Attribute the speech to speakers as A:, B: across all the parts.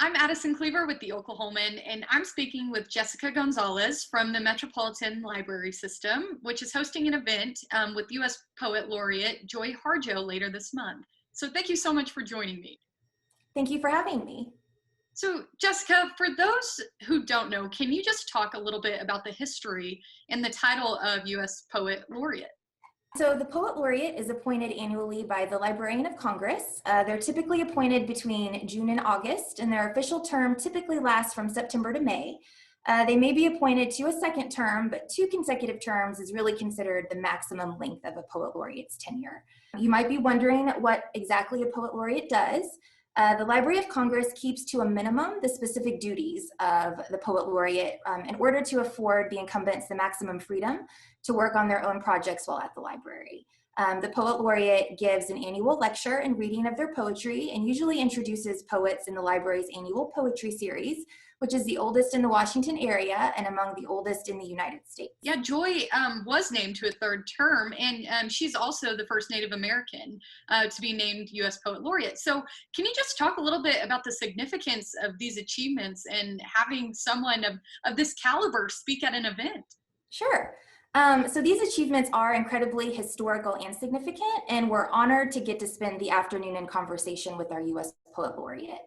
A: I'm Addison Cleaver with the Oklahoman, and I'm speaking with Jessica Gonzalez from the Metropolitan Library System, which is hosting an event with U.S. Poet Laureate Joy Harjo later this month. So thank you so much for joining me.
B: Thank you for having me.
A: So Jessica, for those who don't know, can you just talk a little bit about the history and the title of U.S. Poet Laureate?
B: So the Poet Laureate is appointed annually by the Librarian of Congress. They're typically appointed between June and August, and their official term typically lasts from September to May. They may be appointed to a second term, but 2 consecutive terms is really considered the maximum length of a Poet Laureate's tenure. You might be wondering what exactly a Poet Laureate does. The Library of Congress keeps to a minimum the specific duties of the Poet Laureate in order to afford the incumbents the maximum freedom to work on their own projects while at the library. The Poet Laureate gives an annual lecture and reading of their poetry and usually introduces poets in the library's annual poetry series, which is the oldest in the Washington area and among the oldest in the United States.
A: Yeah, Joy was named to a 3rd term, and she's also the first Native American to be named U.S. Poet Laureate. So can you just talk a little bit about the significance of these achievements and having someone of this caliber speak at an event?
B: Sure. So these achievements are incredibly historical and significant, and we're honored to get to spend the afternoon in conversation with our U.S. Poet Laureate.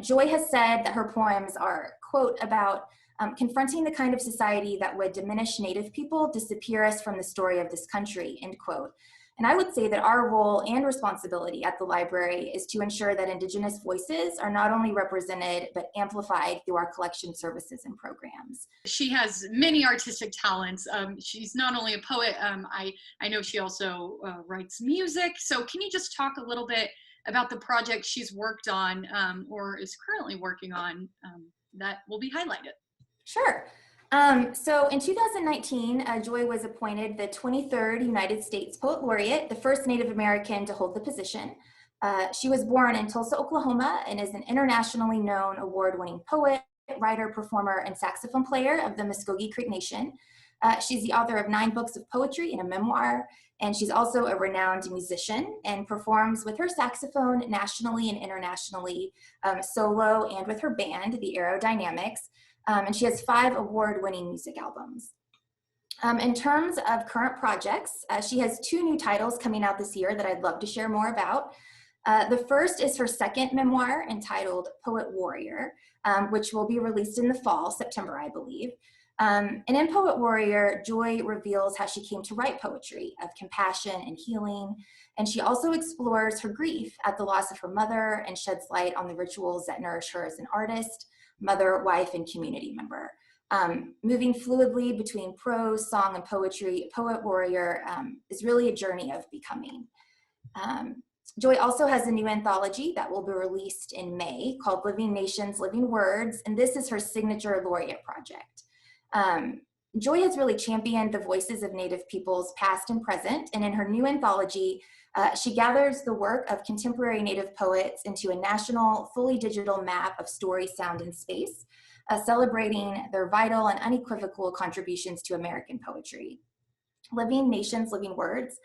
B: Joy has said that her poems are, quote, about confronting the kind of society that would diminish Native people, disappear us from the story of this country, end quote. And I would say that our role and responsibility at the library is to ensure that Indigenous voices are not only represented, but amplified through our collection services and programs.
A: She has many artistic talents. She's not only a poet, I know she also writes music. So can you just talk a little bit about the project she's worked on or is currently working on that will be highlighted?
B: Sure. So in 2019, Joy was appointed the 23rd United States Poet Laureate, the first Native American to hold the position. She was born in Tulsa, Oklahoma, and is an internationally known award-winning poet, writer, performer, and saxophone player of the Muscogee Creek Nation. She's the author of 9 books of poetry and a memoir, and she's also a renowned musician and performs with her saxophone nationally and internationally, solo and with her band, the Aerodynamics. And she has 5 award-winning music albums. In terms of current projects, she has 2 new titles coming out this year that I'd love to share more about. The first is her second memoir entitled Poet Warrior, which will be released in the fall, September, I believe. And in Poet Warrior, Joy reveals how she came to write poetry of compassion and healing. And she also explores her grief at the loss of her mother and sheds light on the rituals that nourish her as an artist, mother, wife, and community member. Moving fluidly between prose, song, and poetry, Poet Warrior is really a journey of becoming. Joy also has a new anthology that will be released in May called Living Nations, Living Words, and this is her signature laureate project. Joy has really championed the voices of Native peoples past and present, and in her new anthology, she gathers the work of contemporary Native poets into a national, fully digital map of story, sound, and space, celebrating their vital and unequivocal contributions to American poetry. Living Nations, Living Words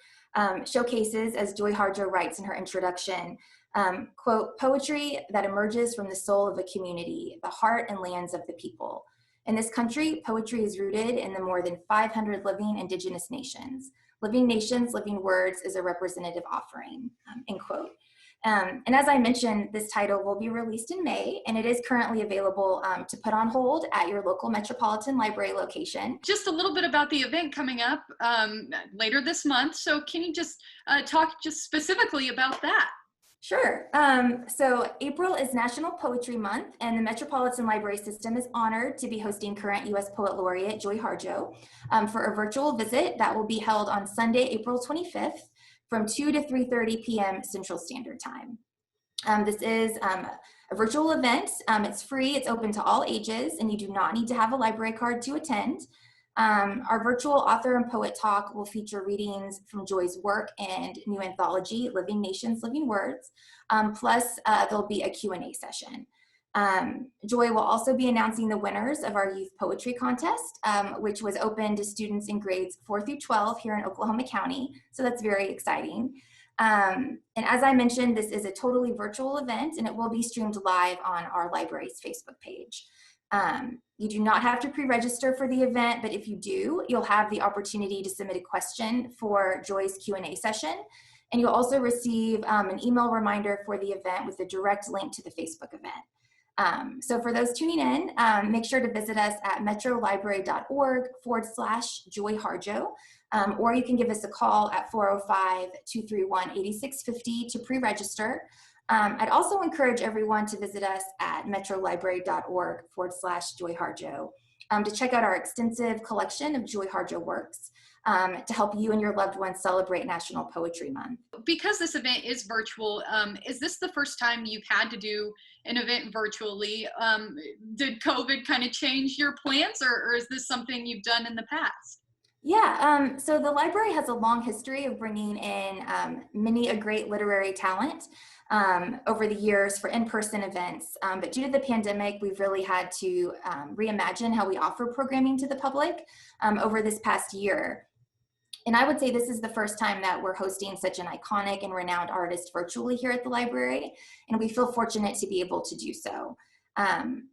B: showcases, as Joy Harjo writes in her introduction, quote, poetry that emerges from the soul of a community, the heart and lands of the people. In this country, poetry is rooted in the more than 500 living Indigenous nations. Living Nations, Living Words is a representative offering, end quote. And as I mentioned, this title will be released in May, and it is currently available to put on hold at your local Metropolitan Library location.
A: Just a little bit about the event coming up later this month. So can you just talk just specifically about that?
B: Sure. So April is National Poetry Month, and the Metropolitan Library System is honored to be hosting current U.S. Poet Laureate Joy Harjo for a virtual visit that will be held on Sunday, April 25th from 2 to 3:30 p.m. Central Standard Time. This is a virtual event. It's free, it's open to all ages, and you do not need to have a library card to attend. Our virtual author and poet talk will feature readings from Joy's work and new anthology, Living Nations, Living Words, plus there'll be a Q&A session. Joy will also be announcing the winners of our youth poetry contest, which was open to students in grades 4 through 12 here in Oklahoma County, so that's very exciting. And as I mentioned, this is a totally virtual event, and it will be streamed live on our library's Facebook page. You do not have to pre-register for the event, but if you do, you'll have the opportunity to submit a question for Joy's Q&A session. And you'll also receive an email reminder for the event with a direct link to the Facebook event. So for those tuning in, make sure to visit us at metrolibrary.org/Joy Harjo, or you can give us a call at 405-231-8650 to pre-register. I'd also encourage everyone to visit us at metrolibrary.org/Joy Harjo to check out our extensive collection of Joy Harjo works to help you and your loved ones celebrate National Poetry Month.
A: Because this event is virtual, is this the first time you've had to do an event virtually? Did COVID kind of change your plans, or is this something you've done in the past?
B: Yeah, so the library has a long history of bringing in many a great literary talent over the years for in-person events. But due to the pandemic, we've really had to reimagine how we offer programming to the public over this past year. And I would say this is the first time that we're hosting such an iconic and renowned artist virtually here at the library, and we feel fortunate to be able to do so.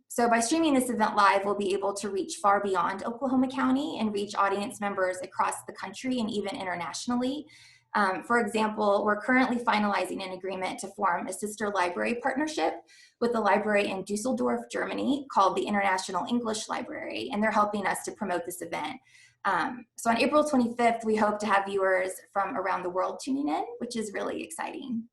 B: So by streaming this event live, we'll be able to reach far beyond Oklahoma County and reach audience members across the country and even internationally. For example, we're currently finalizing an agreement to form a sister library partnership with a library in Dusseldorf, Germany called the International English Library, and they're helping us to promote this event. So on April 25th, we hope to have viewers from around the world tuning in, which is really exciting.